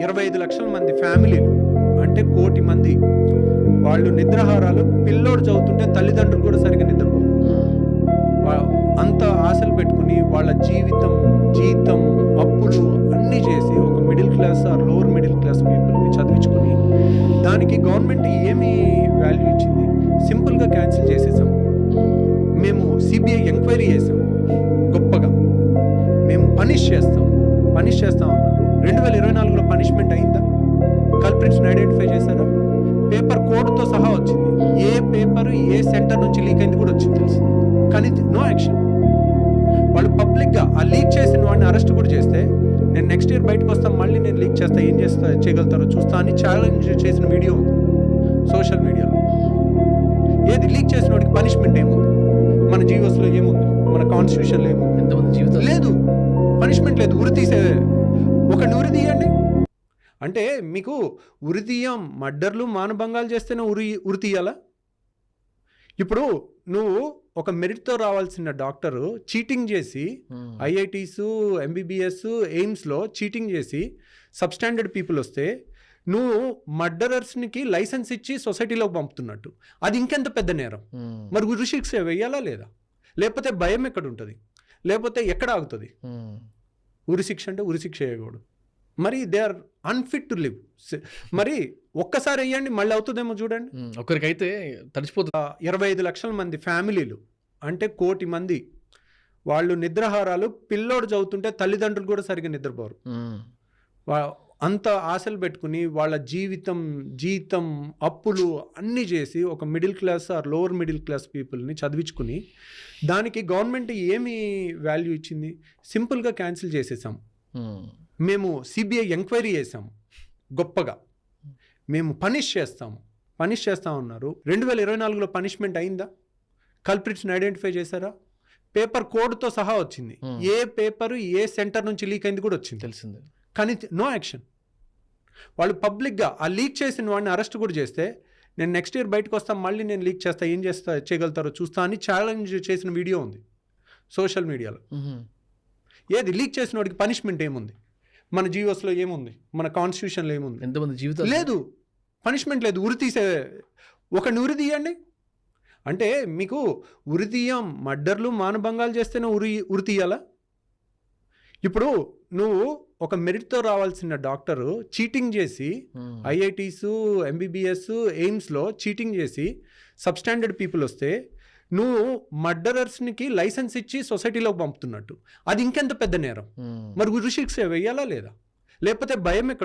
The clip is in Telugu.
25 లక్షల మంది ఫ్యామిలీలు అంటే 1 కోటి మంది వాళ్ళు నిద్రాహారాలు పిల్లోడు చదువుతుంటే తల్లిదండ్రులు కూడా సరిగ్గా నిద్రపోరు. అంత ఆశలు పెట్టుకుని వాళ్ళ జీతం అప్పులు అన్నీ చేసి ఒక middle class or lower middle class పీపుల్ని చదివించుకుని దానికి గవర్నమెంట్ ఏమి వాల్యూ ఇచ్చింది? సింపుల్గా క్యాన్సిల్ చేసేసాం. మేము సిబిఐ ఎంక్వైరీ చేసాం, గొప్పగా మేము పనిష్ చేస్తాం అన్నారు. 2024లో పనిష్మెంట్ అయిందా? కల్ప్రిట్స్ని ఐడెంటిఫై చేశారా? పేపర్ కోడ్తో సహా వచ్చింది. ఏ పేపర్ ఏ సెంటర్ నుంచి లీక్ అయింది కూడా వచ్చింది తెలుసు, కానీ నో యాక్షన్. వాళ్ళు పబ్లిక్గా ఆ లీక్ చేసిన వాడిని అరెస్ట్ కూడా చేస్తే నేను నెక్స్ట్ ఇయర్ బయటకు వస్తాను, మళ్ళీ నేను లీక్ చేస్తా, ఏం చేయగలుగుతారో చూస్తా అని ఛాలెంజ్ చేసిన వీడియో ఉంది సోషల్ మీడియాలో. ఏది లీక్ చేసిన వాడికి పనిష్మెంట్ ఏముంది? మన జీవోస్లో ఏముంది? మన కాన్స్టిట్యూషన్లో ఏముంది? ఎంతమంది జీవితం లేదు, పనిష్మెంట్ లేదు. ఉరి తీసే ఒకటి ఉరి తీయండి అంటే మీకు ఉరి తీయం, మర్డర్లు మానభంగాలు చేస్తేనే ఉరి తీయాలా? ఇప్పుడు నువ్వు ఒక మెరిట్తో రావాల్సిన డాక్టరు చీటింగ్ చేసి ఐఐటీస్ ఎంబీబీఎస్ ఎయిమ్స్లో చీటింగ్ చేసి సబ్స్టాండర్డ్ పీపుల్ వస్తే నువ్వు మర్డరర్స్కి లైసెన్స్ ఇచ్చి సొసైటీలోకి పంపుతున్నట్టు, అది ఇంకెంత పెద్ద నేరం. మరి ఉరి శిక్ష వేయాలా లేదా? లేకపోతే భయం ఎక్కడ ఉంటుంది? లేకపోతే ఎక్కడ ఆగుతుంది? ఉరి శిక్ష అంటే ఉరి శిక్ష వేయకూడదు. మరి they are unfit to live. మరి ఒక్కసారి వేయండి, మళ్ళీ అవుతుందేమో చూడండి. ఒకరికైతే తడిచిపోతుంది. 25 లక్షల మంది ఫ్యామిలీలు అంటే 1 కోటి మంది వాళ్ళు నిద్రాహారాలు పిల్లోడు చదువుతుంటే తల్లిదండ్రులు కూడా సరిగ్గా నిద్రపోరు. అంత ఆశలు పెట్టుకుని వాళ్ళ జీతం అప్పులు అన్నీ చేసి ఒక middle class or lower middle class పీపుల్ని చదివించుకుని దానికి గవర్నమెంట్ ఏమి వాల్యూ ఇచ్చింది? సింపుల్గా క్యాన్సిల్ చేసేసాం. మేము సిబిఐ ఎంక్వైరీ చేసాం, గొప్పగా మేము పనిష్ చేస్తామన్నారు. 2024లో పనిష్మెంట్ అయిందా? కల్ప్రిట్స్ని ఐడెంటిఫై చేశారా? పేపర్ కోడ్తో సహా వచ్చింది. ఏ పేపర్ ఏ సెంటర్ నుంచి లీక్ అయింది కూడా వచ్చింది తెలిసింది, కానీ నో యాక్షన్. వాళ్ళు పబ్లిక్గా ఆ లీక్ చేసిన వాడిని అరెస్ట్ కూడా చేస్తే నేను నెక్స్ట్ ఇయర్ బయటకు వస్తాను, మళ్ళీ నేను లీక్ చేస్తా, ఏం చేయగలుగుతారో చూస్తా అని ఛాలెంజ్ చేసిన వీడియో ఉంది సోషల్ మీడియాలో. ఏది లీక్ చేసిన వాడికి పనిష్మెంట్ ఏముంది? మన జీవోస్లో ఏముంది? మన కాన్స్టిట్యూషన్లో ఏముంది? ఎంతమంది జీవితం లేదు, పనిష్మెంట్ లేదు. ఉరి తీసే ఒకటి ఉరి తీయండి అంటే మీకు ఉరి తీయం, మర్డర్లు మానభంగాలు చేస్తేనే ఉరి తీయాలా? ఇప్పుడు నువ్వు ఒక మెరిట్తో రావాల్సిన డాక్టరు చీటింగ్ చేసి ఐఐటీస్ ఎంబీబీఎస్ ఎయిమ్స్లో చీటింగ్ చేసి సబ్స్టాండర్డ్ పీపుల్ వస్తే నువ్వు మర్డరర్స్కి లైసెన్స్ ఇచ్చి సొసైటీలోకి పంపుతున్నట్టు, అది ఇంకెంత పెద్ద నేరం. మరి ఉరి శిక్ష వేయాలా లేదా? లేకపోతే భయం ఎక్కడ?